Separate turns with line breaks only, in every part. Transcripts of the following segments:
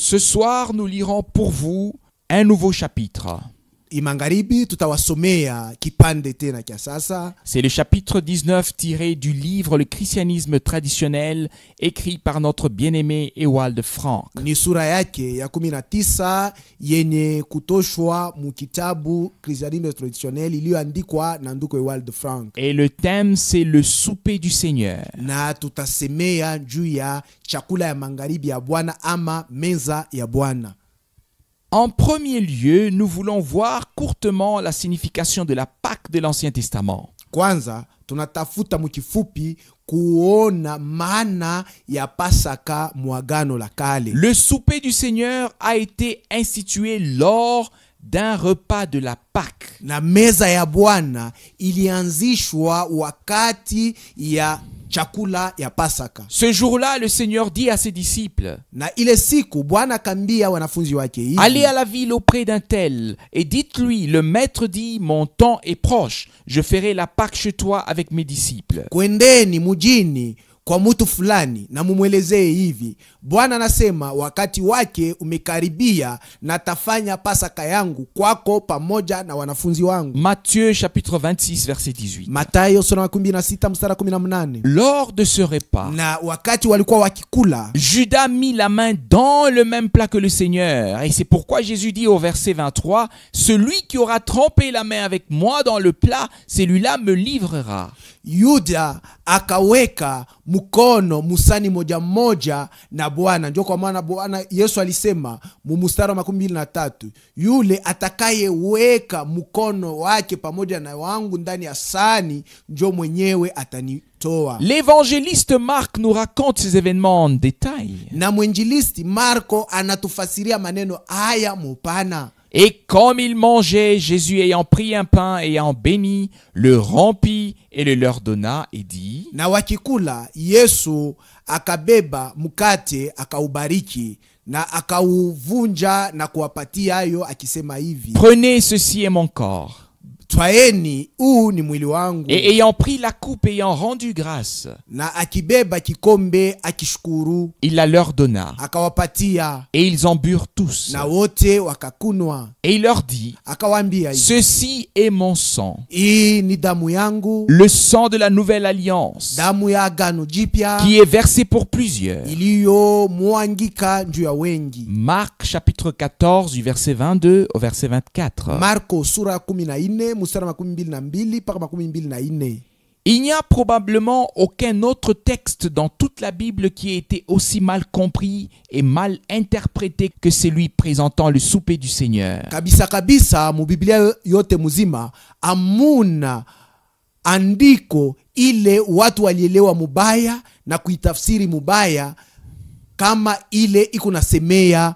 Ce soir, nous lirons pour vous un nouveau chapitre.
Imangaribi tutawasomea kipande tena kia sasa.
C'est le chapitre 19 tiré du livre Le christianisme traditionnel, écrit par notre bien-aimé Ewald Frank.
Ni sura yake ya 19 yenye kutoshwa mu kitabu Christianisme traditionnel iliyoandikwa na ndugu Ewald Frank.
Et le thème, c'est le souper du Seigneur.
Na tutasemea juu ya chakula ya magharibi ya Bwana ama meza ya Bwana.
En premier lieu, nous voulons voir courtement la signification de la Pâque de l'Ancien Testament.
Kwanza, tunatafuta mukifupi kuona maana ya Pasaka mwagano la kale.
Le souper du Seigneur a été institué lors d'un repas de la Pâque.
Na meza ya Bwana ilianzishwa wakati ya chakula ya Pasaka.
Ce jour-là, le Seigneur dit à ses disciples,
na ile siku Bwana kambia wanafunzi wake hivi:
allez à la ville auprès d'un tel et dites-lui, le maître dit, mon temps est proche, je ferai la Pâque chez toi avec mes disciples.
Kwendeni mujini kwa mtu fulani na mumwelezee hivi: Bwana anasema wakati wake umekaribia na tafanya Pasaka yangu kwako pamoja na wanafunzi wangu.
Matthieu chapitre 26 verset 18.
Mathayo sura 26 mstari 18.
Lors de ce repas,
na wakati walikuwa wakikula,
Judas mit la main dans le même plat que le Seigneur. Et c'est pourquoi Jésus dit au verset 23, celui qui aura trempé la main avec moi dans le plat, celui-là me livrera.
Yuda akaweka mkono musani moja moja na Bwana. Ndio kwa maana Bwana Yesu alisema mu mstari wa 23, yule atakayeweka mkono wake pamoja na wangu ndani ya sani ndio mwenyewe atanitoa.
L'évangéliste Marc nous raconte ces événements en détail.
Na mwinjilisti Marko anatufasiria maneno haya mupana.
Et comme ils mangeaient, Jésus ayant pris un pain et ayant béni, le rompit et le leur donna et dit,
na wakikula, Yesu akabeba mkate akaubariki na akauvunja na kuwapatia hayo akisema hivi:
prenez, ceci est mon corps.
Twaeni, huu ni mwili wangu.
Et ayant pris la coupe, ayant rendu grâce,
na akibeba kikombe akishukuru,
il la leur donna.
akawapatia,
Et ils en burent tous.
na wote wakakunwa.
Et il leur dit,
Akawaambia hivi:
ceci est mon sang,
hii ni damu yangu,
le sang de la nouvelle alliance,
damu ya agano jipya,
qui est versé pour plusieurs.
iliyo mwangika juu ya wengi.
Marc chapitre 14 du verset 22 au verset 24.
Marko sura 14 mstari 22 mpaka 24.
Il n'y a probablement aucun autre texte dans toute la Bible qui ait été aussi mal compris et mal interprété que celui présentant le souper du Seigneur.
Kabisa kabisa mu Biblia yote muzima amuna andiko ile watu walielewa mubaya na kuitafsiri mubaya kama ile iko nasemea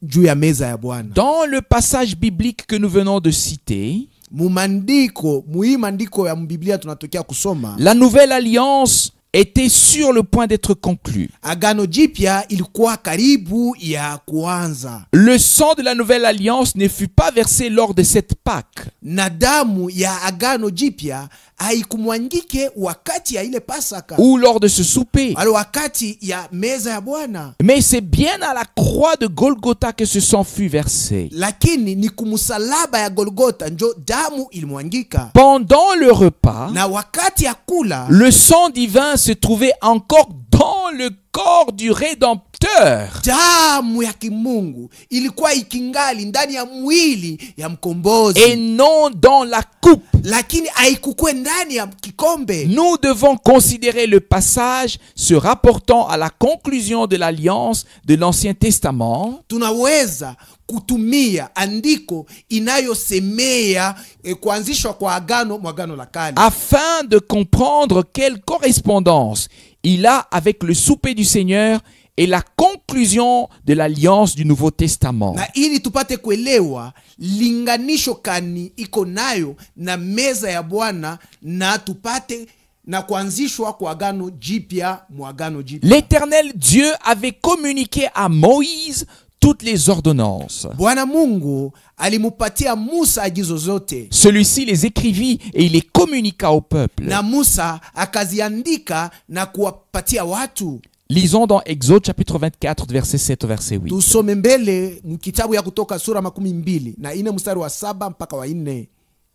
juu ya meza ya Bwana.
Dans le passage biblique que nous venons de citer,
muimandiko ya Biblia tunatokea kusoma,
la nouvelle alliance était sur le point d'être conclue.
agano jipya ilikuwa karibu ya kuanza.
Le sang de la nouvelle alliance ne fut pas versé lors de cette Pâque.
Na damu ya agano jipya haikumwangike wakati ya ile Pasaka
Ou lors de ce souper.
wala wakati ya meza ya Bwana,
Mais c'est bien à la croix de Golgotha que ce sang fut versé.
lakini ni kumusalaba ya Golgotha njo damu ilimwangika.
Pendant le repas,
Na wakati ya kula,
le sang divin se trouvait encore dans le corps du Rédempteur.
damu ya kimungu ilikuwa ikingali ndani ya mwili ya mkombozi,
Et non dans la coupe.
lakini haikukue ndani ya kikombe.
Nous devons considérer le passage se rapportant à la conclusion de l'alliance de l'Ancien Testament
Tunaweza kutumia andiko inayosemea kuanzishwa kwa agano la kale,
afin de comprendre quelle correspondance il a avec le souper du Seigneur et la conclusion de l'alliance du Nouveau Testament.
na ili tupate kuelewa linganisho kani iko nayo na meza ya Bwana na tupate na kuanzishwa kwa agano jipya mwagano jipya.
L'Éternel Dieu avait communiqué à Moïse toutes les ordonnances.
Bwana Mungu alimupatia Musa agizo zote,
Celui-ci les écrivit et il les communiqua au peuple.
na Musa akaziandika na kuwapatia watu.
Lisons dans Exode chapitre 24, verset 7 au verset 8.
Tusome mbele mkitabu ya Kutoka sura 24 mstari wa 7 mpaka wa 4.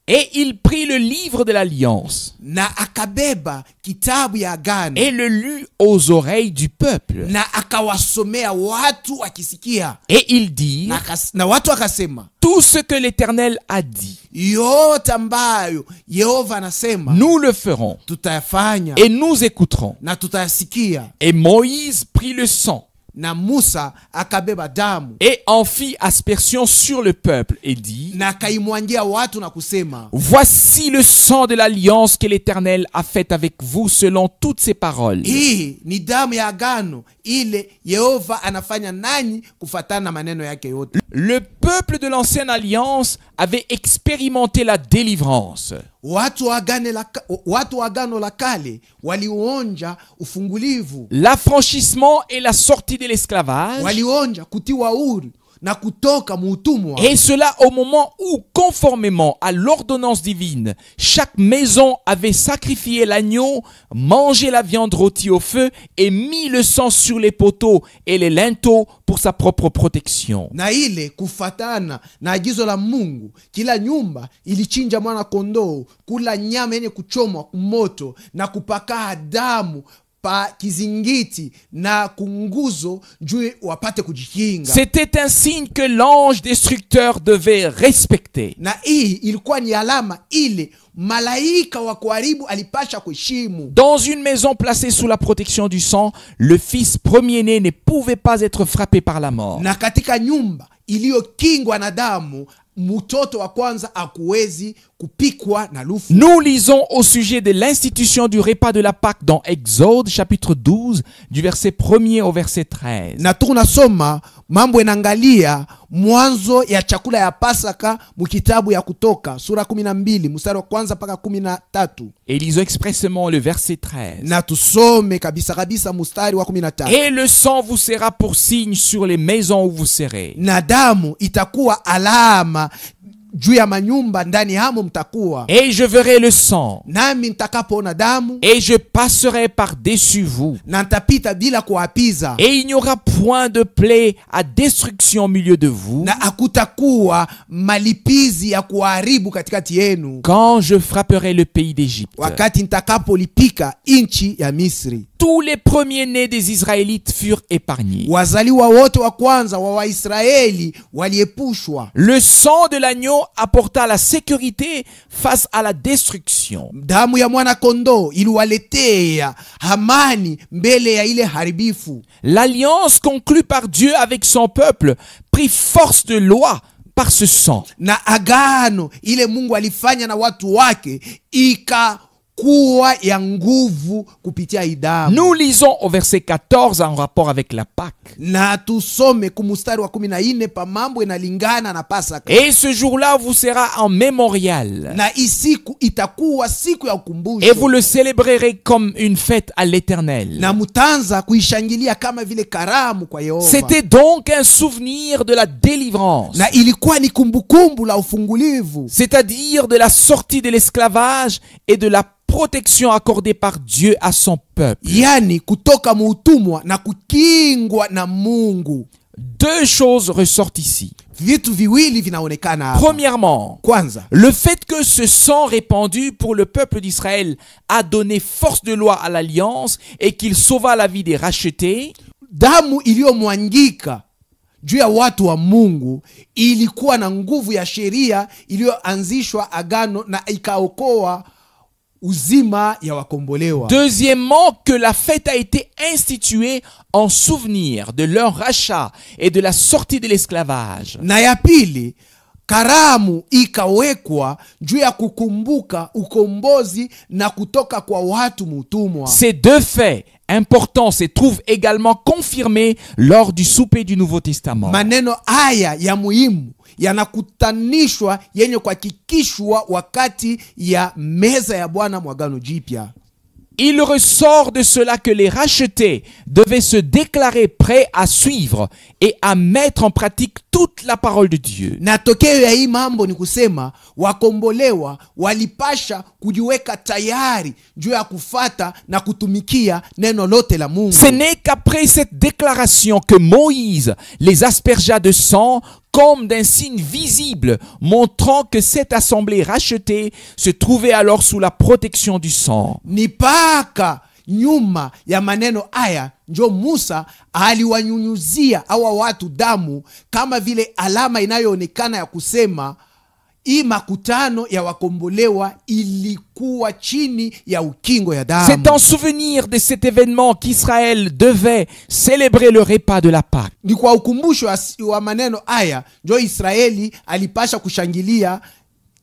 Et il prit le livre de l'Alliance
Na akabeba kitabu ya agano
et le lut aux oreilles du peuple.
na akawasomea watu akisikia,
Et il dit,
na watu akasema,
tout ce que l'Éternel a dit,
yote ambayo Yehova anasema
nous le ferons
tutayafanya
et nous écouterons.
na tutayasikia.
Et Moïse prit le sang
Na Musa akabeba damu
et en fit aspersion sur le peuple et dit,
na akaimwangia watu na kusema,
voici le sang de l'alliance que l'Éternel a faite avec vous selon toutes ses paroles.
hii ni damu ya agano ile Yehova anafanya nanyi kufatana na maneno yake yote.
Le peuple de l'ancienne alliance avait expérimenté la délivrance.
Watu wa agano la kale walionja ufungulivu,
L'affranchissement et la sortie de l'esclavage.
walionja kutiwa huru na kutoka muutumwa.
Et cela au moment où, conformément à l'ordonnance divine, chaque maison avait sacrifié l'agneau, mangé la viande rôtie au feu et mis le sang sur les poteaux et les linteaux pour sa propre protection.
Na ile kufatana na agizo la Mungu, kila nyumba ilichinja mwana kondoo, kula nyama yenye kuchomwa moto na kupaka damu pa kizingiti na kunguzo juu wapate kujikinga.
C'était un signe que l'ange destructeur devait respecter.
Na hii ilikuwa ni alama ile malaika wa kuharibu alipasha kuheshimu.
Dans une maison placée sous la protection du sang, le fils premier-né ne pouvait pas être frappé par la mort.
Na katika nyumba iliyokingwa na damu, mtoto wa kwanza akuwezi kupikwa na lufu.
Nous lisons au sujet de l'institution du repas de la Pâque dans Exode chapitre 12 du verset 1er au verset 13.
Na tunasoma mambo yanaangalia mwanzo ya chakula ya Pasaka mkitabu ya Kutoka sura 12 mstari wa kwanza mpaka 13.
Et lisons expressément le verset 13.
Na tusome kabisa mstari wa 13.
Et le sang vous sera pour signe sur les maisons où vous serez.
Na damu itakuwa alama juu ya manyumba ndani hamo mtakuwa.
Et je verrai le sang.
Nami nitakapoona damu,
Et je passerai par-dessus vous.
na nitapita bila kuapiza.
Et il n'y aura point de plaie à destruction au milieu de vous.
Na hakutakuwa malipizi ya kuharibu katikati yenu,
Quand je frapperai le pays d'Égypte.
wakati nitakapolipika inchi ya Misri.
Tous les premiers-nés des Israélites furent épargnés.
Wazaliwa wote wa kwanza wa Waisraeli waliepushwa.
Le sang de l'agneau apporta la sécurité face à la destruction.
Damu ya mwana kondoo iliwaletea amani mbele ya ile haribifu.
L'alliance conclue par Dieu avec son peuple prit force de loi par ce sang.
Na agano ile Mungu alifanya na watu wake ikakuwa ya nguvu kupitia idamu.
Nous lisons au verset 14 en rapport avec la Pâque.
Na tusome kumustari wa 14 pa mambo inalingana na Pasaka.
Et ce jour-là vous sera en mémorial.
Na isiku itakuwa siku ya ukumbusho.
Et vous le célébrerez comme une fête à l'Éternel.
Na mutanza kuishangilia kama vile karamu kwa Yehova.
C'était donc un souvenir de la délivrance.
Na ilikuwa ni kumbukumbu la ufungulivu.
C'est-à-dire de la sortie de l'esclavage et de la protection accordée par Dieu à son peuple.
Yani kutoka muutumwa na kukingwa na Mungu.
Deux choses ressortent ici.
Vitu viwili vinaonekana hapa.
Premièrement,
Kwanza,
le fait que ce sang répandu pour le peuple d'Israël a donné force de loi à l'alliance et qu'il sauva la vie des rachetés.
damu iliyomwangika juu ya watu wa Mungu ilikuwa na nguvu ya sheria iliyoanzishwa agano na ikaokoa uzima ya wakombolewa.
Deuxièmement, que la fête a été instituée en souvenir de leur rachat et de la sortie de l'esclavage.
Na ya pili, karamu ikawekwa juu ya kukumbuka ukombozi na kutoka kwa watu mutumwa.
Ces deux faits importants se trouvent également confirmés lors du souper du Nouveau Testament.
Maneno haya ya muhimu yanakutanishwa yenye kuhakikishwa wakati ya meza ya Bwana mwagano jipya.
Il ressort de cela que les rachetés devaient se déclarer prêts à suivre et à mettre en pratique toute la parole de Dieu.
Na tokeo ya hii mambo ni kusema wakombolewa walipasha kujiweka tayari juu ya kufata na kutumikia neno lote la Mungu.
Ce n'est qu'après cette déclaration que Moïse les aspergea de sang comme d'un signe visible, montrant que cette assemblée rachetée se trouvait alors sous la protection du sang.
Ni paka nyuma ya maneno haya njo Musa aliwanyunyuzia hawa watu damu kama vile alama inayoonekana ya kusema hii makutano ya wakombolewa ilikuwa chini ya ukingo ya damu.
C'est en souvenir de cet événement qu'Israël devait célébrer le repas de la Pâque.
Ni kwa ukumbusho wa maneno haya njo Israeli alipasha kushangilia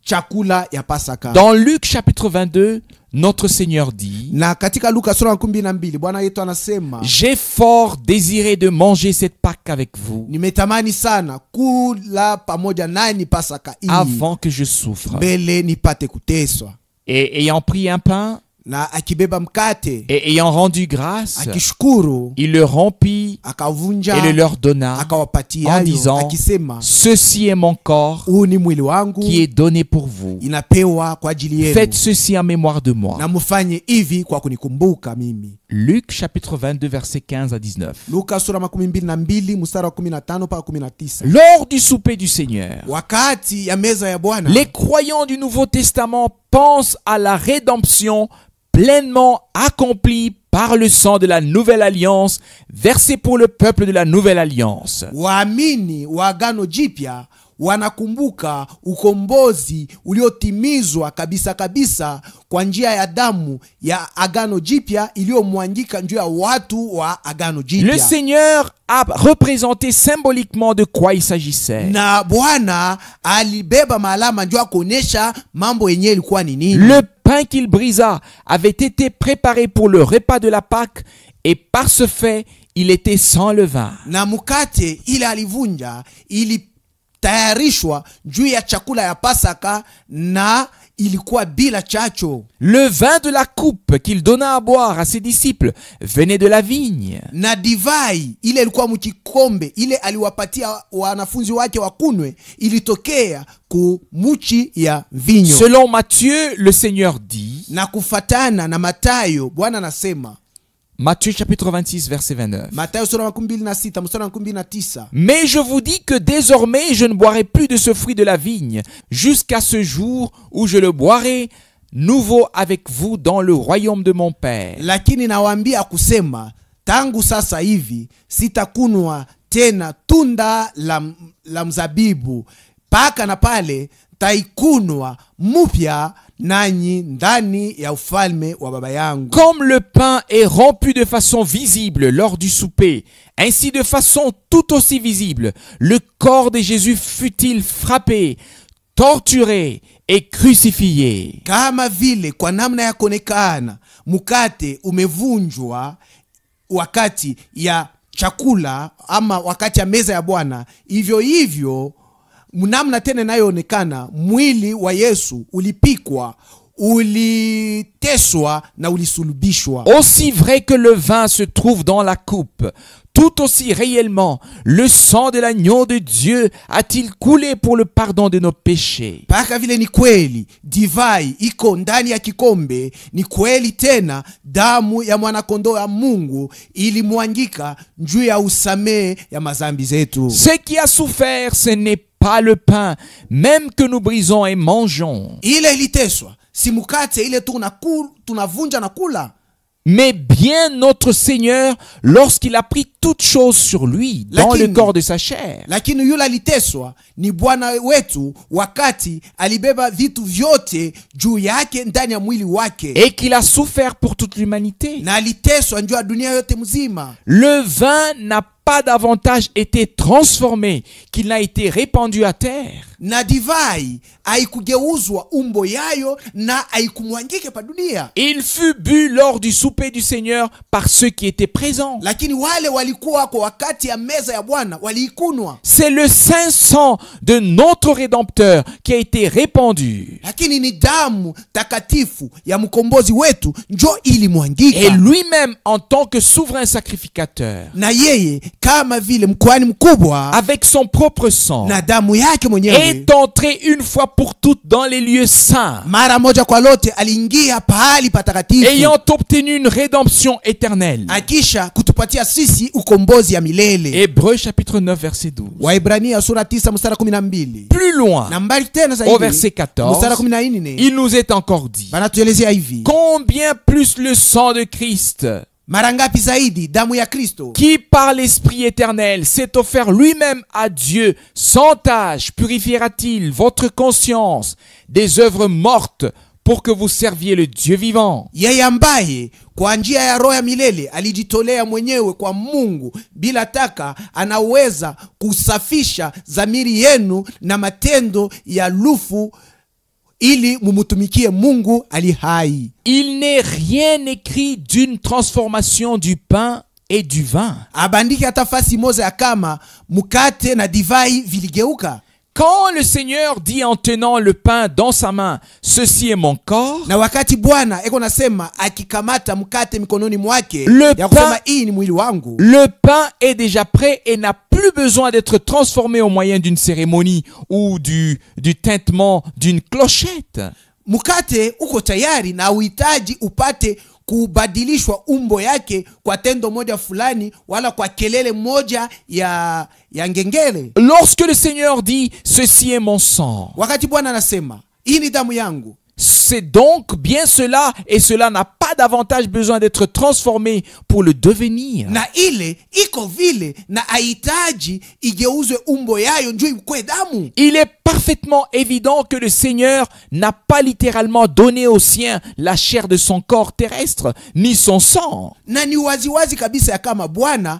chakula ya Pasaka.
Dans Luc chapitre 22, notre Seigneur dit:
Na katika Luka sura 12 Bwana yetu anasema,
j'ai fort désiré de manger cette Pâque avec vous
nimetamani sana kula pamoja nani Pasaka hii
avant que je souffre.
mbele nipate kuteswa.
Et ayant pris un pain
Na akibeba mkate
et ayant rendu grâce,
akishukuru
il le rompit
akavunja
et le leur donna
akawapatia
en disant:
akisema,
ceci est mon corps
huu ni mwili wangu
qui est donné pour vous.
inapewa kwa ajili yenu,
Faites ceci en mémoire de moi.
na mufanye hivi kwa kunikumbuka mimi.
Luc chapitre 22 versets 15 à 19.
Luka sura 22 mstari wa 15 mpaka 19.
Lors du souper du Seigneur,
Wakati ya meza ya Bwana,
les croyants du Nouveau Testament pensent à la rédemption pleinement accomplie par le sang de la Nouvelle Alliance versé pour le peuple de la Nouvelle Alliance.
waamini wa Agano Jipya wanakumbuka ukombozi uliotimizwa kabisa kabisa kwa njia ya damu ya Agano Jipya iliyomwangika juu ya watu wa Agano
Le
Jipya.
Seigneur a représenté symboliquement de quoi il s'agissait.
Na Bwana alibeba maalama njoo kuonesha mambo yenyewe ilikuwa ni nini.
Le pain qu'il brisa avait été préparé pour le repas de la Pâque et par ce fait, il était sans levain.
Na mukate ile alivunja ilitayarishwa juu ya chakula ya Pasaka na ilikuwa bila chacho.
Le vin de la coupe qu'il donna à boire à ses disciples venait de la vigne.
Na divai ile ilikuwa mkikombe ile aliwapatia wanafunzi wake wakunwe ilitokea ku muchi ya vinyo.
Selon Matthieu, le Seigneur dit,
Na kufatana na Matayo, Bwana anasema,
Matthieu chapitre 26 verset 29.
Matayo sura 26 mstari wa 19.
Mais je vous dis que désormais je ne boirai plus de ce fruit de la vigne jusqu'à ce jour où je le boirai nouveau avec vous dans le royaume de mon Père.
Lakini nawaambia kusema, tangu sasa hivi sitakunwa tena tunda la mzabibu paka na pale taikunwa mupya nanyi ndani ya ufalme wa baba yangu.
Comme le pain est rompu de façon visible lors du souper, ainsi de façon tout aussi visible, le corps de Jésus fut-il frappé, torturé et crucifié.
Kama vile kwa namna ya kuonekana mkate umevunjwa wakati ya chakula ama wakati ya meza ya Bwana, hivyo hivyo namna tena inayoonekana mwili wa Yesu ulipikwa, uliteswa na ulisulubishwa.
Aussi vrai que le vin se trouve dans la coupe, tout aussi réellement le sang de l'agneau de Dieu a-t-il coulé pour le pardon de nos péchés.
Paka vile ni kweli divai iko ndani ya kikombe, ni kweli tena damu ya mwanakondoo ya Mungu ilimwangika juu ya usamehe ya mazambi zetu.
Ce qui a souffert, ce n'est pas le pain, même que nous brisons et mangeons,
Ile iliteswa si mukate ile tunavunja na kula,
mais bien notre Seigneur lorsqu'il a pris toutes choses sur lui dans le corps de sa chair.
lakini yule aliteswa ni Bwana wetu wakati alibeba vitu vyote juu yake ndani ya mwili wake,
Et qu'il a souffert pour toute l'humanité.
na aliteswa juu ya dunia yote mzima.
Le vin n'a pas davantage été transformé, qu'il n'a été répandu à terre.
Na divai haikugeuzwa umbo yayo na haikumwangike pa dunia.
Il fut bu lors du souper du Seigneur par ceux qui étaient présents.
Lakini wale walikuwa kwa wakati ya meza ya Bwana waliikunwa.
C'est le saint sang de notre Rédempteur qui a été répandu.
Lakini ni damu takatifu ya mkombozi wetu njo ilimwangika.
Et lui-même en tant que souverain sacrificateur,
Na yeye kama vile mkuhani mkubwa
avec son propre sang,
na damu yake mwenyewe
est entré une fois pour toutes dans les lieux saints,
mara moja kwa lote aliingia pahali patakatifu,
ayant obtenu une rédemption éternelle.
akisha kutupatia sisi ukombozi ya milele.
Hébreux chapitre 9 verset 12.
Waibrania sura 9 mstari 12.
Plus loin,
Na mbali tena
au
zaidi
verset 14,
mstari 14
il nous est encore dit:
banatuelezea hivi,
combien plus le sang de Christ,
mara ngapi zaidi damu ya Kristo
qui par l'Esprit éternel s'est offert lui-même à Dieu sans tâche, purifiera-t-il votre conscience des œuvres mortes pour que vous serviez le Dieu vivant.
yeye ambaye kwa njia ya roho ya milele alijitolea mwenyewe kwa Mungu bila taka, anaweza kusafisha dhamiri yenu na matendo ya lufu ili mumutumikie Mungu ali hai.
Il n'est rien écrit d'une transformation du pain et du vin.
Abandiki hata fasi moja ya kama mukate na divai viligeuka.
Quand le Seigneur dit en tenant le pain dans sa main, ceci est mon corps,
Na wakati Bwana eko nasema akikamata mkate mikononi mwake
Le
ya kusema
pain-
hii ni mwili wangu,
le pain est déjà prêt et n'a plus besoin d'être transformé au moyen d'une cérémonie ou du tintement d'une clochette.
mkate uko tayari na uhitaji upate kubadilishwa umbo yake kwa tendo moja fulani wala kwa kelele moja ya ngengele.
Lorsque le Seigneur dit « Ceci est mon sang »,
Wakati Bwana anasema hii ni damu yangu,
c'est donc bien cela, et cela n'a pas davantage besoin d'être transformé pour le devenir.
na ile iko vile na hahitaji igeuzwe umbo yayo njoo ikwe damu.
Il est parfaitement évident que le Seigneur n'a pas littéralement donné aux siens la chair de son corps terrestre, ni son sang.
Na ni waziwazi kabisa ya kama Bwana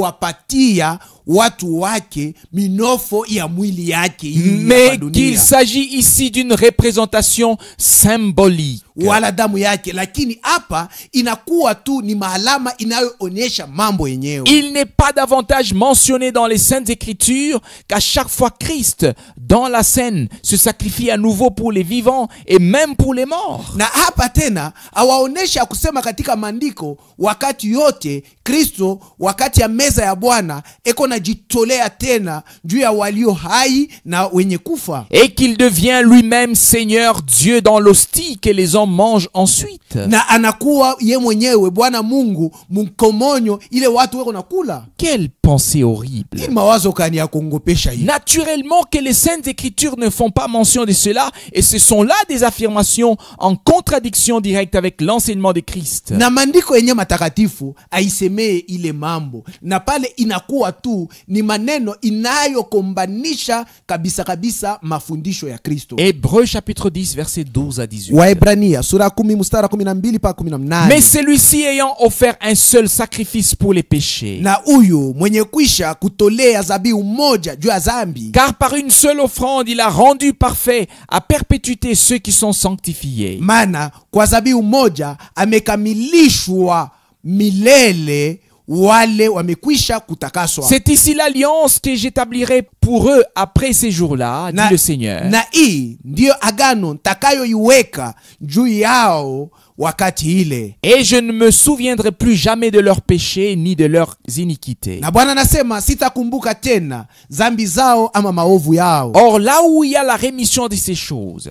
akuwapatia watu wake minofo ya mwili yake hii hapa
Mais
dunia,
qu'il s'agit ici d'une représentation symbolique.
wala damu yake, lakini hapa inakuwa tu ni maalama inayoonyesha mambo yenyewe.
Il n'est pas davantage mentionné dans les Saintes Écritures qu'à chaque fois Christ, dans la scène, se sacrifie à nouveau pour les vivants et même pour les morts.
Na hapa tena awaonesha kusema katika maandiko wakati yote Kristo wakati ya meza ya Bwana eko najitolea tena juu ya walio hai na wenye kufa,
Et qu'il devient lui-même Seigneur Dieu dans l'hostie que les hommes mangent ensuite.
na anakuwa ye mwenyewe Bwana Mungu mkomonyo ile watu weko nakula.
Quelle pensée horrible!
Hii mawazo kani ya kuongopesha hii.
Naturellement que les Saintes Écritures ne font pas mention de cela, et ce sont là des affirmations en contradiction directe avec l'enseignement de Christ.
Na maandiko yenye matakatifu aisemee ile mambo, na pale inakuwa tu ni maneno inayokombanisha kabisa kabisa mafundisho ya Kristo.
Hébreux chapitre 10 verset 12 à 18.
Waebrania sura 10 mstari 12 pa 18.
Mais celui-ci ayant offert un seul sacrifice pour les péchés,
Na huyu mwenye kwisha kutolea zabihu moja juu ya dhambi,
car par une seule offrande il a rendu parfait à perpétuité ceux qui sont sanctifiés.
maana kwa zabihu moja amekamilishwa milele wale wamekwisha kutakaswa.
C'est ici l'alliance que j'établirai pour eux après ces jours-là, dit le Seigneur.
Na hii ndiyo agano ntakayoiweka juu yao wakati ile,
Et je ne me souviendrai plus jamais de leurs péchés ni de leurs iniquités.
na Bwana anasema sitakumbuka tena zambi zao ama maovu yao.
Or là où il y a la rémission de ces choses,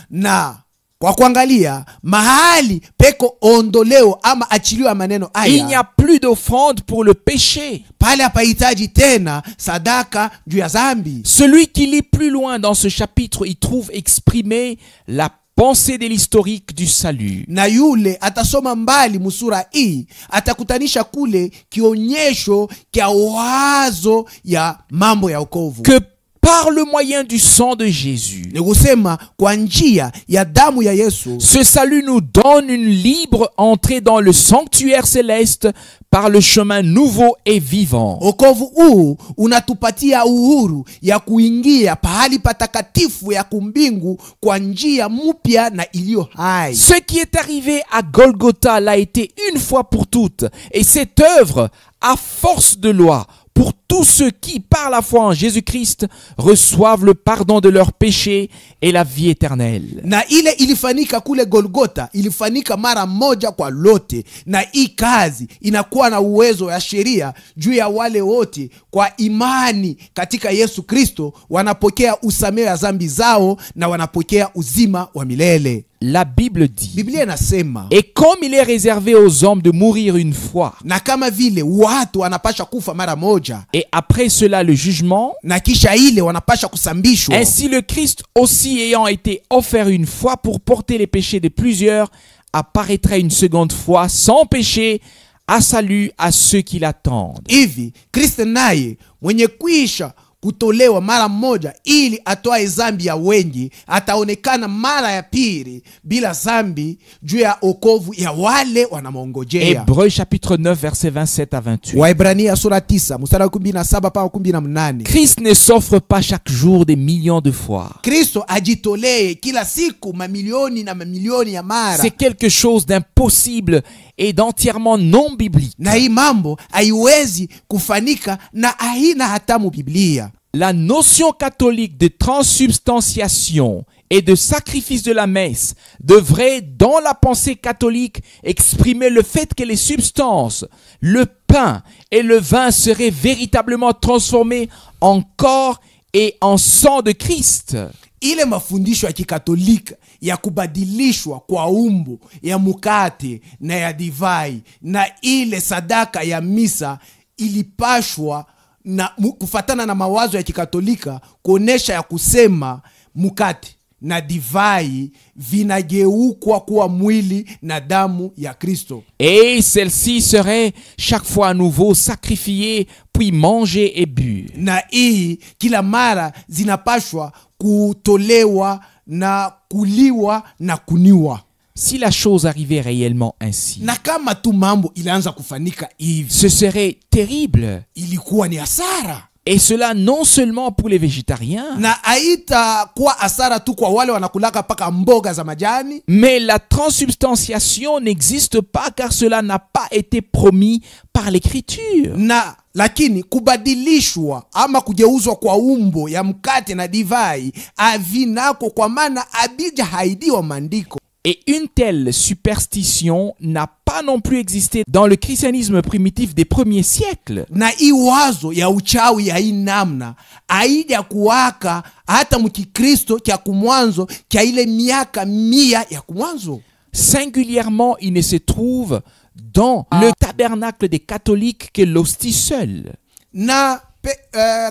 Na kwa kuangalia mahali peko ondoleo ama achilio ya maneno
il n'y a
haya,
plus d'offrande pour le péché.
pale hapahitaji tena sadaka juu ya zambi.
Celui qui lit plus loin dans ce chapitre y trouve exprimée la pensée de l'historique du salut.
Na yule atasoma mbali musura hii atakutanisha kule kionyesho kia wazo ya mambo ya wokovu.
Que par le moyen du sang de Jésus.
Ni kusema kwa njia ya damu ya Yesu.
Ce salut nous donne une libre entrée dans le sanctuaire céleste par le chemin nouveau et vivant.
Wokovu huu unatupatia uhuru ya kuingia pahali patakatifu ya kumbingu kwa njia mpya na iliyo hai.
Ce qui est arrivé à Golgotha l'a été une fois pour toutes, et cette œuvre, à force de loi, pour tous ceux qui, par la foi en Jésus-Christ, reçoivent le pardon de leurs péchés et la vie éternelle.
Na ile ilifanyika kule Golgotha ilifanyika mara moja kwa lote, na hii kazi inakuwa na uwezo ya sheria juu ya wale wote kwa imani katika Yesu Kristo wanapokea usamehe wa dhambi zao na wanapokea uzima wa milele.
La Bible dit,
Biblia inasema,
et comme il est réservé aux hommes de mourir une fois,
na kama vile watu wanapasha kufa mara moja,
et après cela le jugement,
na kisha ile wanapasha kusambishwa,
ainsi le Christ aussi ayant été offert une fois pour porter les péchés de plusieurs, apparaîtra une seconde fois sans péché à salut à ceux qui l'attendent.
hivi Kristo naye mwenye kuisha kutolewa mara moja ili atoe zambi ya wengi ataonekana mara ya pili bila zambi juu ya okovu ya wale wanamongojea.
Hébreux chapitre 9 verset 27 à 28.
Waebrania sura 9 mstari wa 17 mpaka 18.
Christ ne s'offre pas chaque jour des millions de fois.
Kristo ajitolee kila siku mamilioni na mamilioni ya mara.
C'est quelque chose d'impossible et d'entièrement non biblique.
Na hii mambo haiwezi kufanika na haina hatamu Biblia.
La notion catholique de transsubstantiation et de sacrifice de la messe devrait, dans la pensée catholique, exprimer le fait que les substances, le pain et le vin seraient véritablement transformés en corps et en sang de Christ.
Ile mafundisho ya kikatolika ya kubadilishwa kwa umbo ya mukate na ya divai na ile sadaka ya misa ilipashwa na kufatana na mawazo ya kikatolika kuonesha ya kusema mukate na divai vinageukwa kuwa mwili na damu ya Kristo.
Et celle-ci serait chaque fois à nouveau sacrifiée, puis mangée et bu.
Na hii kila mara zinapashwa kutolewa na kuliwa na kuniwa.
Si la chose arrivait réellement ainsi,
Na kama tu mambo ilianza kufanika hivi,
ce serait terrible.
ilikuwa ni hasara.
Et cela non seulement pour les végétariens,
Na haita kuwa hasara tu kwa wale wanakulaka paka mboga za majani,
mais la transsubstantiation n'existe pas car cela n'a pas été promis par l'écriture.
na lakini kubadilishwa ama kugeuzwa kwa umbo ya mkate na divai avinako kwa maana abija haidiwa maandiko.
Et une telle superstition n'a pas non plus existé dans le christianisme primitif des premiers siècles.
Na hii wazo ya uchawi ya hii namna haija kuwaka hata mkikristo kya kumwanzo kya ile miaka 100 ya kumwanzo.
Singulièrement, il ne se trouve dans le tabernacle des catholiques que l'hostie seule.
Na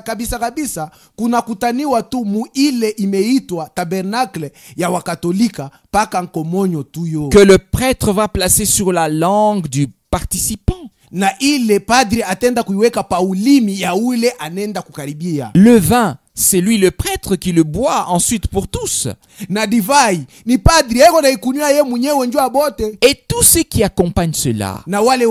kabisa kabisa kuna kutaniwa tu mu ile imeitwa tabernakle ya wakatolika paka nkomonyo tuyo,
Que le prêtre va placer sur la langue du participant.
na ile padri atenda kuiweka paulimi ya ule anenda kukaribia.
Le vin, c'est lui le prêtre qui le boit ensuite pour tous.
Na divai ni padri eko na ikunywa ye mwenyewe njoo bote,
Et tout ce qui accompagne cela,
na wale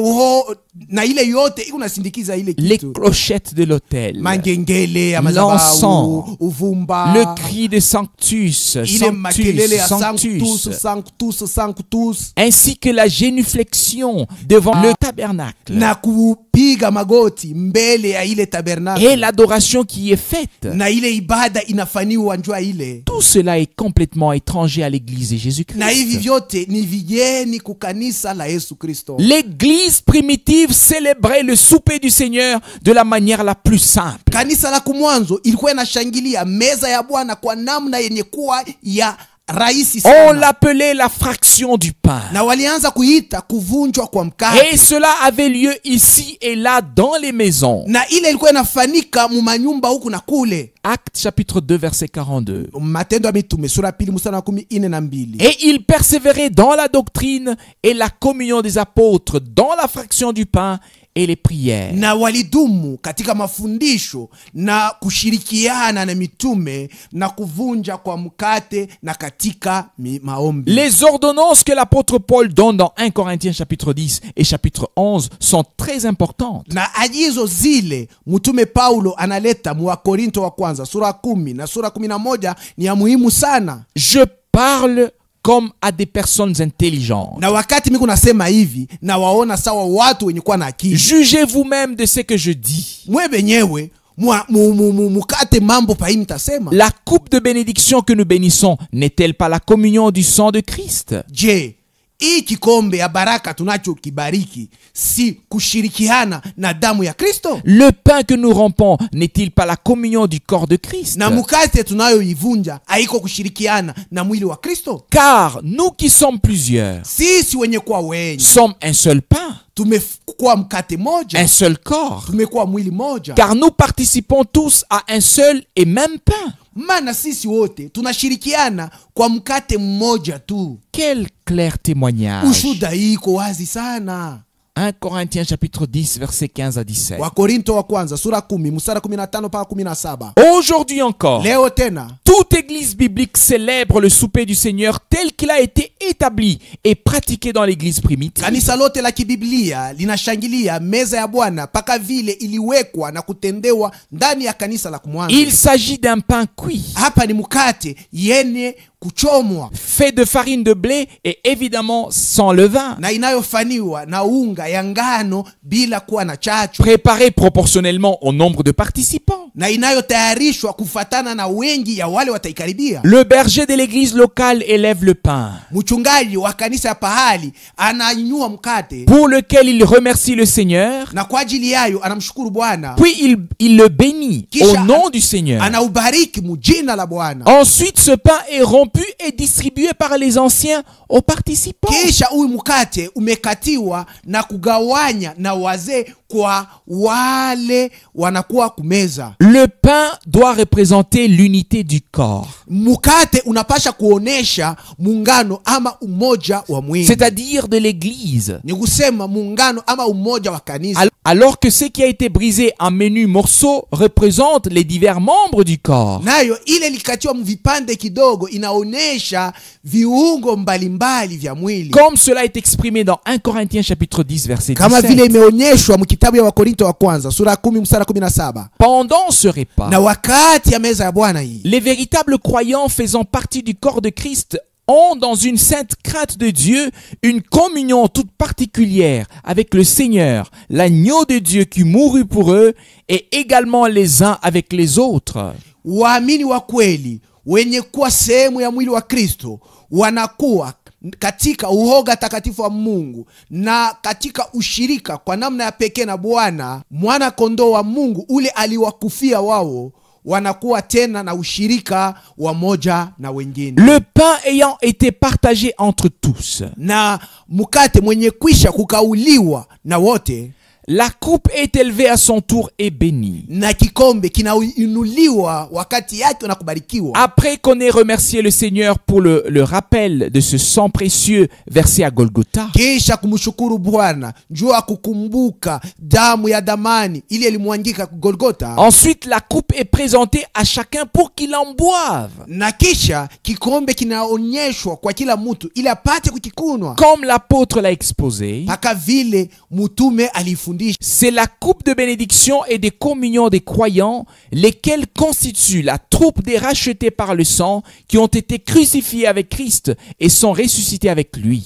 na ile yote iko nasindikiza ile
les
kitu,
clochettes de l'autel,
mangengele ya
l'encens,
mazabahu, uvumba,
le cri de Sanctus,
ile makelele ya
Sanctus,
sanctus,
Sanctus,
sanctus, sanctus,
ainsi que la génuflexion devant le tabernacle
na kupiga magoti mbele ya ile tabernacle,
et l'adoration qui est faite.
na ile ibada inafanywa njua ile.
Tout cela est complètement étranger à l'église de
Na hivi
Jésus-Christ.
vyote ni vigeni kukanisa la Yesu Kristo.
L'église primitive célébrait le souper du Seigneur de la manière la plus simple.
Kanisa la kumwanzo ilikuwa inashangilia meza ya Bwana kwa namna yenye kuwa ya rahisi
On
sana,
l'appelait la fraction du pain.
na walianza kuita kuvunjwa kwa
Et
mkate,
cela avait lieu ici et là dans les maisons.
na ile ilikuwa inafanika mu manyumba huku na kule.
Actes chapitre 2 verset 42.
Matendo ya Mitume sura pili mstari wa 12.
Et il persévérait dans la doctrine et la communion des apôtres, dans la fraction du pain et les prières.
na walidumu katika mafundisho na kushirikiana na mitume na kuvunja kwa mkate na katika maombi.
Les ordonnances que l'apôtre Paul donne dans 1 Corinthiens chapitre 10 et chapitre 11 sont très importantes.
Na agizo zile mtume Paulo analeta mu Korinto wa kwanza sura 10 na sura 11 ni ya muhimu sana.
Je parle comme à des personnes intelligentes.
Na wakati mimi nasema hivi na waona sawa watu wenye kuwa na akili.
Jugez vous-même de ce que je dis.
Mwe benyewe mukate mambo pa tasema.
La coupe de bénédiction que nous bénissons n'est-elle pas la communion du sang de Christ?
Je, hii kikombe ya baraka tunacho kibariki si kushirikiana na damu ya Kristo?
Le pain que nous rompons n'est-il pas la communion du corps de Christ?
Na mukate tunayoivunja haiko kushirikiana na mwili wa Kristo?
Car nous qui sommes plusieurs
sisi wenye kuwa wengi
sommes un seul pain,
tumekuwa mkate moja,
un seul corps,
tumekuwa mwili moja.
car nous participons tous à un seul et même pain.
Maana sisi wote tunashirikiana kwa mkate mmoja tu.
Quel clair témoignage.
Ushuda iko wazi sana.
1 Corinthiens chapitre 10 verset 15 à 17.
Wa Korinto wa kwanza sura 10 mstari 15 mpaka 17.
Aujourd'hui encore,
leo tena
toute église biblique célèbre le souper du Seigneur tel qu'il a été établi et pratiqué dans l'église primitive.
Kanisa lote la kibiblia linashangilia meza ya Bwana paka vile iliwekwa na kutendewa ndani ya kanisa la kumwanzo.
Il s'agit d'un pain cuit.
Hapa ni mkate yenye kuchomwa,
fait de farine de blé et évidemment sans levain,
na inayofaniwa na unga ya ngano bila kuwa na chachu,
préparé proportionnellement au nombre de participants,
na inayotayarishwa kufatana na wengi ya wale wataikaribia.
Le berger de l'église locale élève le pain,
mchungaji wa kanisa pahali ananyua mkate,
pour lequel il remercie le Seigneur,
na kwa ajili yayo anamshukuru Bwana,
puis il le bénit au nom du Seigneur.
Anaubariki mujina la Bwana.
Ensuite ce pain est rompu et distribué par les anciens aux participants.
Kisha huyu mkate umekatiwa na kugawanya na wazee kwa wale wanakuwa kumeza.
Le pain doit représenter l'unité du corps.
Mkate unapasha kuonesha muungano ama umoja wa mwili,
c'est-à-dire de l'église.
Ni kusema muungano ama umoja wa kanisa.
Alors que ce qui a été brisé en menus morceaux représente les divers membres du corps.
Nayo ile likatiwa mvipande kidogo inaonesha viungo mbalimbali vya mwili.
Comme cela est exprimé dans 1 Corinthiens chapitre 10 verset 17.
Kama vile imeonyeshwa mkitabu ya Wakorinto wa kwanza sura 10 mstari 17.
Pendant ce repas,
na wakati ya meza ya Bwana hii,
les véritables croyants faisant partie du corps de Christ ont dans une sainte crainte de Dieu une communion toute particulière avec le Seigneur, l'agneau de Dieu qui mourut pour eux, et également les uns avec les autres.
Waamini wa kweli wenye kuwa sehemu ya mwili wa Kristo wanakuwa katika uhoga takatifu wa Mungu na katika ushirika kwa namna ya pekee na Bwana mwana kondoo wa Mungu ule aliwakufia wao, wanakuwa tena na ushirika wa moja na wengine.
Le pain ayant été partagé entre tous,
na mkate mwenye kwisha kukauliwa na wote,
la coupe est élevée à son tour et bénie.
Na kikombe kinainuliwa wakati yake na kubarikiwa.
Après qu'on ait remercié le Seigneur pour le rappel de ce sang précieux versé à Golgotha,
kisha kumshukuru Bwana njoo kukumbuka damu ya damani ile ilimwangika Golgotha.
Ensuite la coupe est présentée à chacun pour qu'il en boive.
Na kisha kikombe kinaonyeshwa kwa kila mtu ili apate kukikunwa.
Comme l'apôtre l'a exposé,
paka vile mtume alifundisha.
C'est la coupe de bénédiction et de communion des croyants, lesquels constituent la troupe des rachetés par le sang, qui ont été crucifiés avec Christ et sont ressuscités avec lui.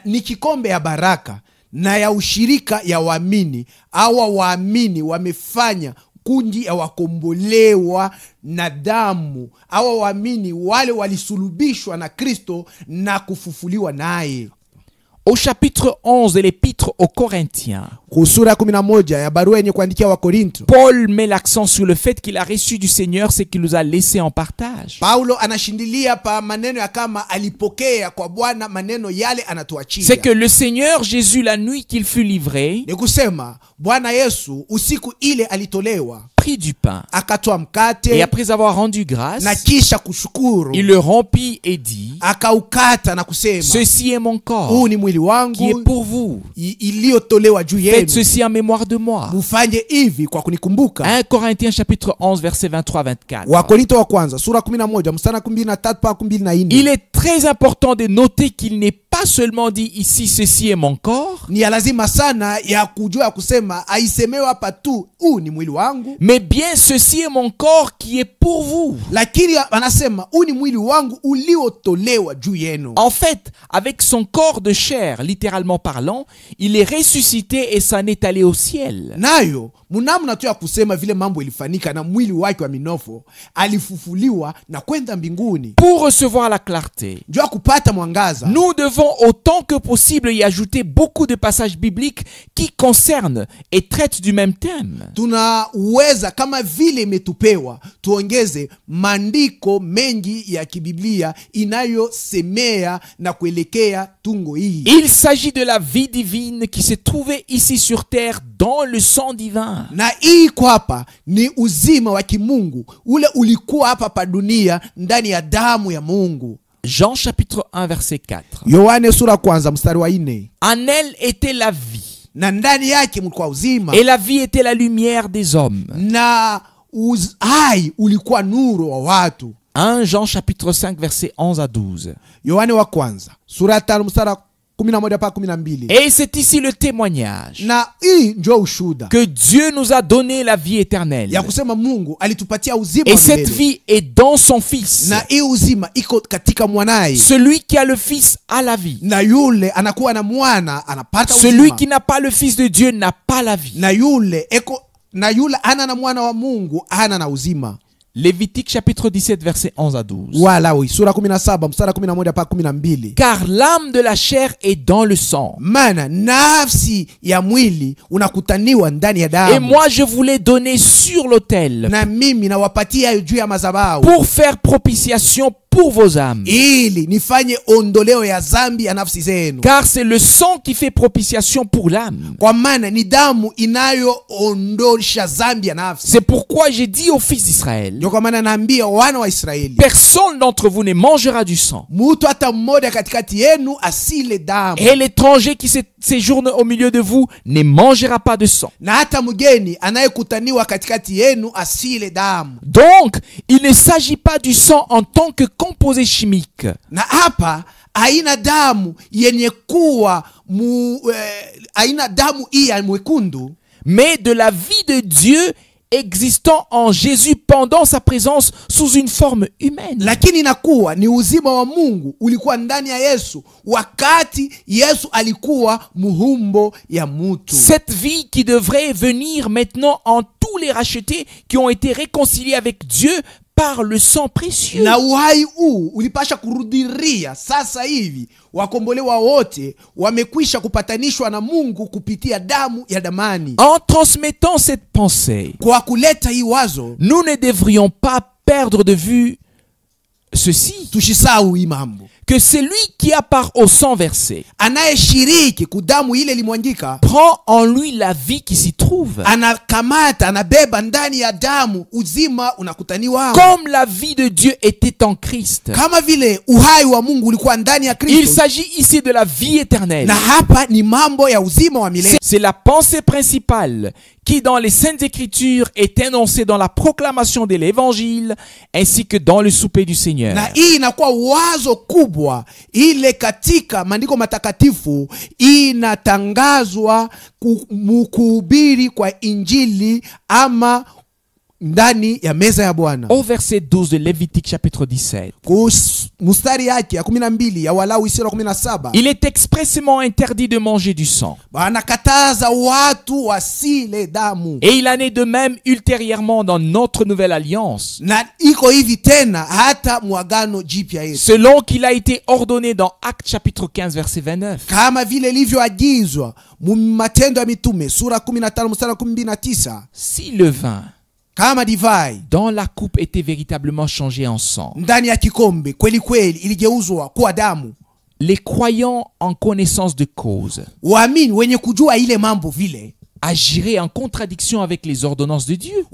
Ni kikombe ya baraka na ya ushirika ya waamini. Hawa waamini wamefanya kundi ya wakombolewa na damu. Hawa waamini wale walisulubishwa na Kristo na kufufuliwa naye.
Au chapitre 11 de l'épître aux Corinthiens, Paul met l'accent sur le fait qu'il a reçu du Seigneur ce qu'il nous a laissé en partage. C'est que le Seigneur Jésus, la nuit qu'il fut livré, prit du pain.
akatoa
Et
mkate
après avoir rendu grâce,
na kisha kushukuru,
il le rompit et dit,
akaukata na kusema,
ceci est mon corps
huu ni mwili
qui est
wangu
pour vous.
iliyotolewa juu
Faites
yenu,
ceci en mémoire de moi.
mufanye hivi kwa kunikumbuka.
1 Corinthiens chapitre 11 verset 23-24.
Wakorinto wa kwanza sura 11 mstari 23 mpaka 24.
Il est très important de noter qu'il n'est pas seulement dit ici ceci est mon corps,
Ni ya lazima sana ya kujua ya kusema aisemewe hapa tu huu ni mwili wangu,
mais bien ceci est mon corps qui est pour vous.
lakini anasema huu ni mwili wangu uliotolewa juu yenu.
En fait, avec son corps de chair, littéralement parlant, il est ressuscité et s'en est allé au ciel.
Nayo munamna tu ya kusema vile mambo ilifanyika na mwili wake wa minofo alifufuliwa na kwenda mbinguni
Pour recevoir la clarté,
juu ya kupata mwangaza.
nous devons autant que possible y ajouter beaucoup de passages bibliques qui concernent et traitent du même thème.
Tunaweza kama vile imetupewa tuongeze maandiko mengi ya kibiblia inayosemea na kuelekea tungo hii.
Il s'agit de la vie divine qui s'est trouvée ici sur terre dans le sang divin.
Na hii kwa hapa ni uzima wa kimungu ule ulikuwa hapa pa dunia ndani ya damu ya Mungu.
Jean chapitre 1 verset 4.
Yohane sura kwanza mstari wa 4.
En elle était la vie,
Na ndani yake mlikuwa uzima,
et la vie était la lumière des hommes.
na hai ulikuwa nuru wa watu.
1 Jean chapitre 5 verset 11 à 12.
Yohane wa kwanza sura ya 5 mstari 11 mpaka 12.
Et c'est ici le témoignage
Na hii ndio ushuhuda
que Dieu nous a donné la vie éternelle.
ya kusema Mungu alitupatia uzima
Et
wa
cette
milele.
vie est dans son Fils.
Na hii uzima iko katika mwanaye.
Celui qui a le Fils a la vie.
Na yule anakuwa na mwana anapata
Celui
uzima.
qui n'a pas le Fils de Dieu n'a pas la vie.
Na yule ana na mwana wa Mungu ana na uzima.
Lévitique chapitre 17 verset 11 à 12.
Walawi sura 17 mstari 11 mpaka 12.
Car l'âme de la chair est dans le sang.
Maana nafsi ya mwili unakutaniwa ndani ya damu.
Et moi je vous l'ai donné sur l'autel
Na mimi nawapatia juu ya madhabahu
pour faire propitiation pour vos âmes.
ili nifanye ondoleo ya dhambi ya nafsi zenu.
Car c'est le sang qui fait propitiation pour l'âme.
Kwa maana ni damu inayoondosha dhambi ya nafsi.
C'est pourquoi j'ai dit aux fils d'Israël,
Ndio kwa maana naambia wana wa Israeli,
personne d'entre vous ne mangera du sang.
mtu hata mmoja katikati yenu asile damu,
Et l'étranger qui séjourne au milieu de vous ne mangera pas de sang.
na hata mgeni anayekutaniwa katikati yenu asile damu.
Donc, il ne s'agit pas du sang en tant que composé chimique,
Na hapa haina damu yenye kuwa haina damu hii ya mwekundu,
mais de la vie de Dieu existant en Jésus pendant sa présence sous une forme humaine.
lakini inakuwa ni uzima wa Mungu ulikuwa ndani ya Yesu wakati Yesu alikuwa muhumbo ya mtu.
Cette vie qui devrait venir maintenant en tous les rachetés qui ont été réconciliés avec Dieu par le sang précieux.
Na uhai huu ulipasha kurudiria sasa hivi, wakombolewa wote wamekwisha kupatanishwa na Mungu kupitia damu ya damani.
En transmettant cette pensée,
Kwa kuleta hii wazo,
nous ne devrions pas perdre de vue ceci,
tushisahau hii mambo.
que celui qui a part au sang versé
Anayeshiriki kudamu ile limwangika
prend en lui la vie qui s'y trouve.
anakamata, anabeba ndani ya damu uzima unakutaniwa.
Comme la vie de Dieu était en Christ.
Kama vile uhai wa Mungu ulikuwa ndani ya
Il
Kristo.
s'agit ici de la vie éternelle.
Na hapa ni mambo ya uzima wa milele.
C'est la pensée principale qui dans les Saintes Écritures est énoncée dans la proclamation de l'Évangile ainsi que dans le souper du Seigneur.
Na hii inakuwa wazo kubwa ile katika maandiko matakatifu inatangazwa kuhubiri kwa injili ama ndani ya meza ya Bwana.
Au verset 12 de Lévitique chapitre 17.
Mustari yake ya 12 ya Walawi sura 17.
Il est expressément interdit de manger du sang.
Anakataza watu wasile damu.
Et il en est de même ultérieurement dans notre nouvelle alliance.
Na iko hivi tena hata mwagano jipya yetu.
Selon qu'il a été ordonné dans Actes chapitre 15 verset 29.
Kama vile ilivyoagizwa Matendo ya Mitume sura 15 mstari 19.
Si le vin
Kama divai
dans la coupe était véritablement changé en sang,
ndani ya kikombe kweli kweli iligeuzwa kuwa damu,
les croyants en connaissance de cause
waamini wenye kujua ile mambo vile
agirait en contradiction avec les ordonnances de Dieu.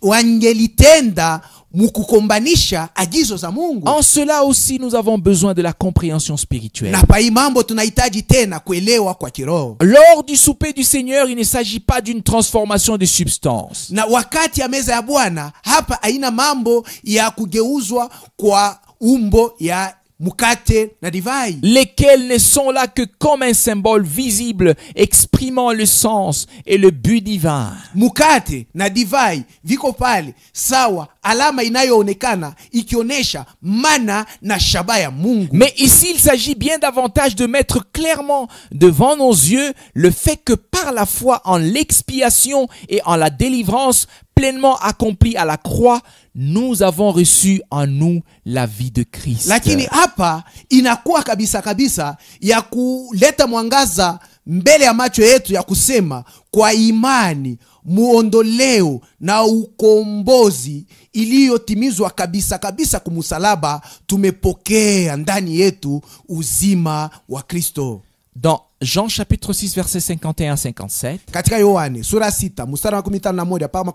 Wangelitenda mukukombanisha agizo za Mungu.
En cela aussi, nous avons besoin de la compréhension spirituelle.
Na pa mambo tunahitaji tena kuelewa kwa kiroho.
Lors du souper du Seigneur, il ne s'agit pas d'une transformation de substance.
Na wakati ya meza ya Bwana, hapa haina mambo ya kugeuzwa kwa umbo ya mukate na divai,
lesquels ne sont là que comme un symbole visible exprimant le sens et le but divin.
Mukate na divai viko pale sawa, alama inayoonekana ikionyesha mana na shabaha ya Mungu.
Mais ici, il s'agit bien davantage de mettre clairement devant nos yeux le fait que par la foi en l'expiation et en la délivrance pleinement accomplie à la croix, nous avons reçu en nous la vie de Christ.
Lakini hapa inakuwa kabisa kabisa ya kuleta mwangaza mbele ya macho yetu ya kusema kwa imani muondoleo na ukombozi iliyotimizwa kabisa kabisa kumusalaba, tumepokea ndani yetu uzima wa Kristo.
Dans Jean chapitre 6 verset 51-57,
katika Yohane sura 6 mstari wa 51 mpaka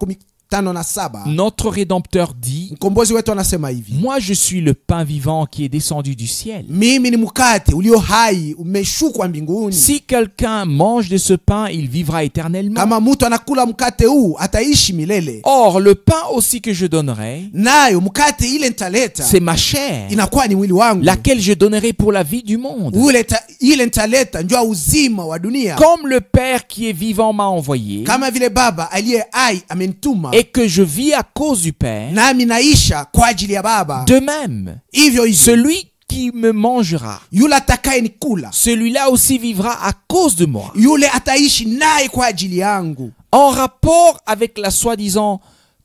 57,
notre Rédempteur dit:
mkombozi wetu anasema hivi:
moi je suis le pain vivant qui est descendu du ciel.
Mimi ni mkate ulio hai umeshuka mbinguni.
Si quelqu'un mange de ce pain, il vivra éternellement.
Kama mtu anakula mkate huu ataishi milele.
Or le pain aussi que je donnerai,
nayo mkate ile nitaleta,
c'est ma chair,
inakuwa ni mwili wangu,
laquelle je donnerai pour la vie du monde.
Ile nitaleta ndio uzima wa dunia.
Comme le Père qui est vivant m'a envoyé,
kama vile Baba aliye hai amenituma,
et que je vis à cause du Père,
nami naisha kwa ajili ya Baba,
de même celui qui me mangera,
yule atakaye nikula,
celui-là aussi vivra à cause de moi.
Yule ataishi naye kwa ajili yangu.
En rapport avec la soi-disant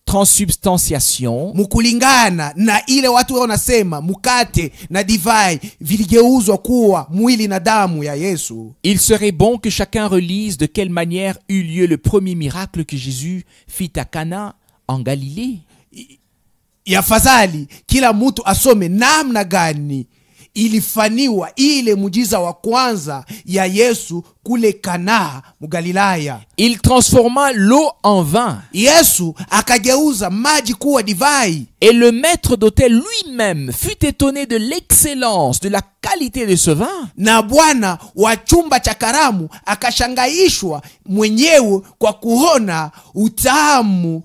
transubstantiation,
mukulingana na ile watu wanasema mukate na divai viligeuzwa kuwa mwili na damu ya Yesu,
il serait bon que chacun relise de quelle manière eut lieu le premier miracle que Jésus fit à Cana en Galilée.
Yafadhali kila mtu asome namna gani ilifaniwa ile mujiza wa kwanza ya Yesu kule Kana mugalilaya.
Il transforma l'eau en vin.
Yesu akageuza maji kuwa divai.
Et le maître d'hôtel lui-même fut étonné de l'excellence, de la qualité de ce vin.
Na bwana wa chumba cha karamu akashangaishwa mwenyewe kwa kuona utamu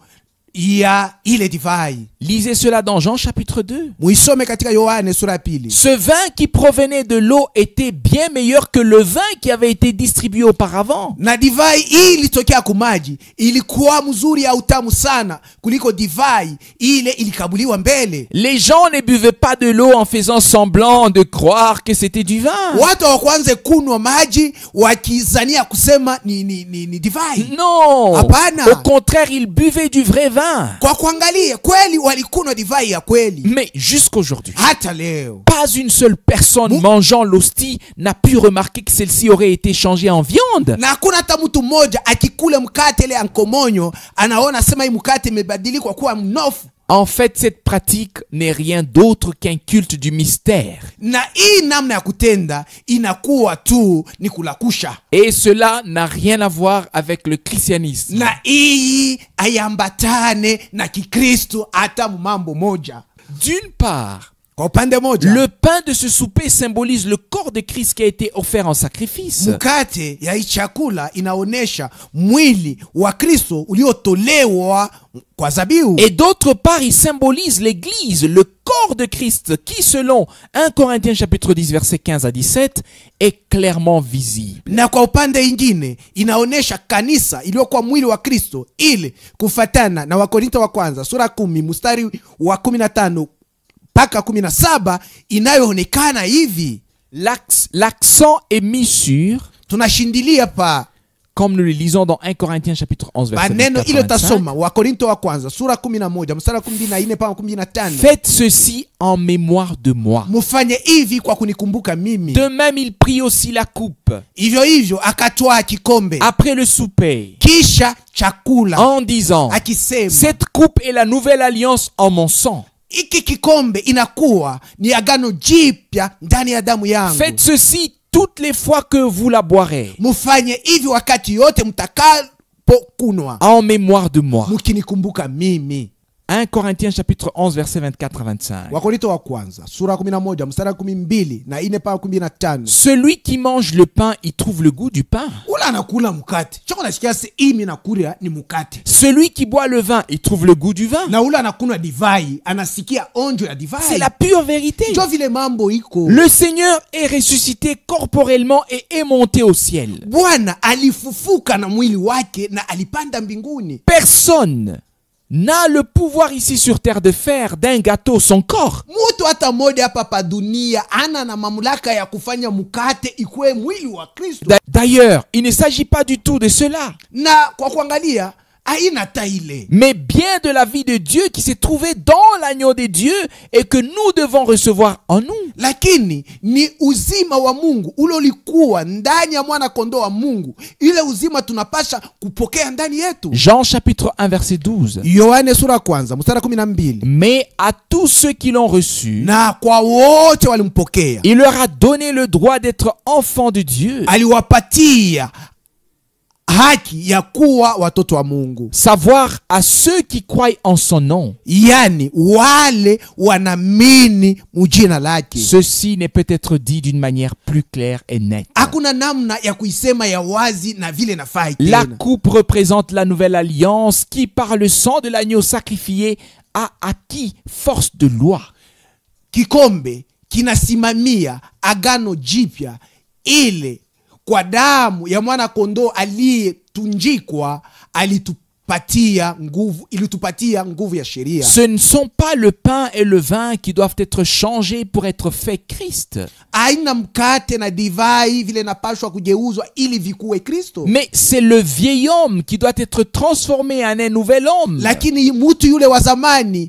ya ile divai.
Lisez cela dans Jean chapitre 2.
Muisome katika Yohane sura pili.
Ce vin qui provenait de l'eau était bien meilleur que le vin qui avait été distribué auparavant.
Na divai ilitokea kumaji ilikuwa mzuri ya utamu sana kuliko divai ile ilikabuliwa mbele.
Les gens ne buvaient pas de l'eau en faisant semblant de croire que c'était du vin.
Watu wakwanze kunwa maji wakizania kusema ni divai.
Non.
Hapana.
Au contraire, ils buvaient du vrai vin.
Kwa kuangalia kweli walikunywa divai ya kweli.
Mais jusqu'aujourd'hui,
hata leo,
pas une seule personne mangeant l'hostie n'a pu remarquer que celle-ci aurait été changée en viande.
Na hakuna hata mtu mmoja akikula mkate ile ankomonyo anaona sema hii mkate imebadilika kuwa mnofu.
En fait, cette pratique n'est rien d'autre qu'un culte du mystère.
Na hii namna ya kutenda inakuwa tu ni kulakusha.
Et cela n'a rien à voir avec le christianisme.
Na hii ayambatane na Kikristo hata mambo moja.
D'une part,
kwa upande moja,
le pain de ce souper symbolise le corps de Christ qui a été offert en sacrifice.
Mkate ya chakula inaonesha mwili wa Kristo uliotolewa kwa zabihu.
Et d'autre part, il symbolise l'église, le corps de Christ qui, selon 1 Corinthiens chapitre 10 verset 15 à 17, est clairement visible.
Na kwa upande ingine inaonesha kanisa iliyokuwa mwili wa Kristo, ili kufatana na Wakorintho wa kwanza sura 10 mstari wa 15 mpaka 17 inayoonekana hivi.
L'accent est mis sur,
tunashindilia pa,
comme nous le lisons dans 1 Corinthiens chapitre 11 verset
85.
Faites ceci en mémoire de moi.
Mufanye hivi kwa kunikumbuka mimi.
De même il prit aussi la coupe.
Hivyo hivyo akatwaa kikombe
après le souper,
kisha chakula,
en disant,
akisema,
cette coupe est la nouvelle alliance en mon sang.
Iki kikombe inakuwa ni agano jipya ndani ya damu yangu.
Faites ceci toutes les fois que vous la boirez.
Mufanye hivi wakati yote mnapokunwa
en mémoire de moi.
mukinikumbuka mimi.
1 Corinthiens chapitre 11 verset 24 à 25.
Wakorinto wa kwanza sura 11 mstari 12 na 4 mpaka 15.
Celui qui mange le pain y trouve le goût du pain.
Ula anakula mkate choko nasikia se imi nakula ni mkate.
Celui qui boit le vin y trouve le goût du vin.
Na ula anakunywa divai anasikia onjo ya divai.
C'est la pure vérité.
Jo vile mambo iko.
Le Seigneur est ressuscité corporellement et est monté au ciel.
Bwana alifufuka na mwili wake na alipanda mbinguni.
Personne n'a le pouvoir ici sur terre de faire d'un gâteau son corps.
Mutu hata moja hapa pa dunia ana na mamlaka ya kufanya mkate ikue mwili wa Kristo.
D'ailleurs, il ne s'agit pas du tout de cela,
Na kwa kuangalia haina taile,
mais bien de la vie de Dieu qui s'est trouvée dans l'agneau de Dieu et que nous devons recevoir en nous.
lakini ni uzima wa Mungu ule ulikuwa ndani ya mwana kondoo wa Mungu. Ile uzima tunapasha kupokea ndani yetu.
Jean chapitre 1 verset 12.
Yohane sura kwanza mstari 12.
Mais à tous ceux qui l'ont reçu,
Na kwa wote walimpokea
il leur a donné le droit d'être enfants de Dieu,
aliwapatia haki ya kuwa watoto wa Mungu.
savoir à ceux qui croient en son nom.
Yani wale wanamini mujina lake.
Ceci n'est peut-être dit d'une manière plus claire et nette.
Hakuna namna ya kuisema ya wazi na vile nafai
La
tena.
coupe représente la nouvelle alliance qui, par le sang de l'agneau sacrifié, a acquis force de loi.
Kikombe kinasimamia agano jipya ile kwa damu ya mwana kondoo aliyetunjikwa ilitupatia nguvu ya sheria.
Ce ne sont pas le pain et le vin qui doivent être changés pour être fait Christ,
Aina mkate na divai vile napashwa kugeuzwa ili vikuwe Kristo.
mais c'est le vieil homme qui doit être transformé en un nouvel homme.
Lakini mtu yule wa zamani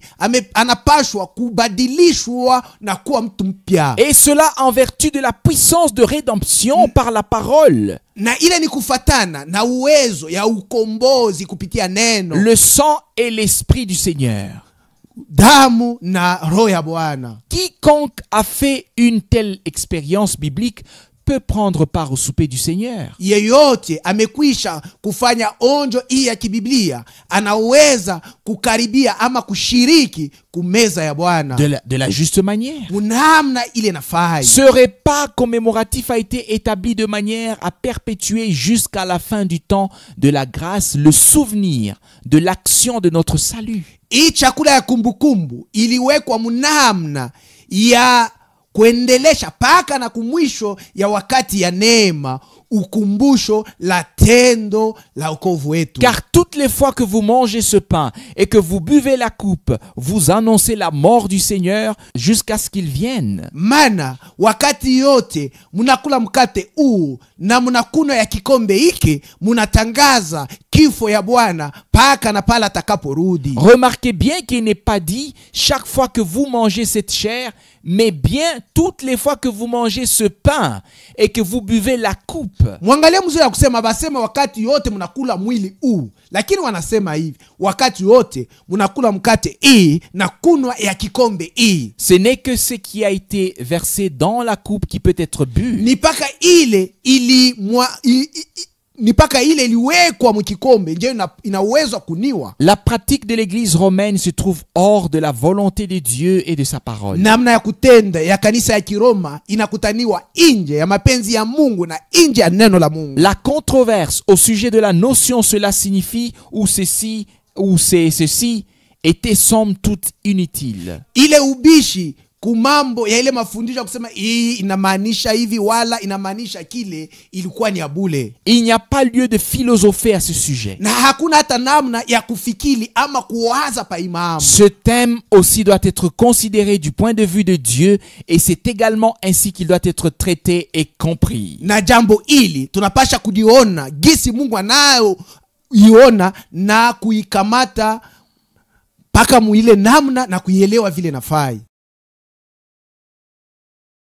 anapashwa kubadilishwa na kuwa mtu mpya.
Et cela en vertu de la puissance de rédemption par la parole.
Na ile ni kufatana na uwezo ya ukombozi kupitia neno,
Le sang et l'esprit du Seigneur.
damu na roho ya Bwana.
Quiconque a fait une telle expérience biblique peut prendre part au souper du Seigneur.
Yeyote amekwisha kufanya onjo hii ya kibiblia anaweza kukaribia ama kushiriki kumeza ya Bwana
De la juste manière.
munamna ile nafai.
Ce repas commémoratif a été établi de manière à perpétuer jusqu'à la fin du temps de la grâce le souvenir de l'action de notre salut.
Hii chakula ya kumbukumbu iliwekwa munamna ya kuendelesha paka na kumwisho ya wakati ya neema, ukumbusho la tendo la wokovu wetu.
Car toutes les fois que vous mangez ce pain et que vous buvez la coupe, vous annoncez la mort du Seigneur jusqu'à ce qu'il vienne.
Mana wakati yote munakula mkate huu na munakunywa ya kikombe hiki, munatangaza kifo ya Bwana paka na pala atakaporudi.
Remarquez bien qu'il n'est pas dit chaque fois que vous mangez cette chair, mais bien toutes les fois que vous mangez ce pain et que vous buvez la coupe.
Mwangalie mzuri ya kusema basema wakati yote munakula mwili huu, lakini wanasema hivi wakati yote munakula mkate hii na kunywa ya kikombe hii.
Ce n'est que ce qui a été versé dans la coupe qui peut être bu.
Ni paka ile iliwekwa mkikombe nje ina uwezo kuniwa.
La pratique de l'église romaine se trouve hors de la volonté de Dieu et de sa parole.
Namna ya kutenda ya kanisa ya Kiroma inakutaniwa nje ya mapenzi ya Mungu na nje ya neno la Mungu.
La controverse au sujet de la notion cela signifie ou ceci ou c'est ceci était somme toute inutile.
Ile ubishi kumambo ya ile mafundisho kusema hii inamaanisha hivi wala inamaanisha kile ilikuwa ni abule.
Il n'y a pas lieu de philosopher à ce sujet.
Na hakuna hata namna ya kufikiri ama kuwaza pa imamu.
Ce thème aussi doit être considéré du point de vue de Dieu et c'est également ainsi qu'il doit être traité et compris.
Na jambo hili tunapasha kuliona gisi Mungu anayo iona na kuikamata paka muile namna na kuielewa vile nafai.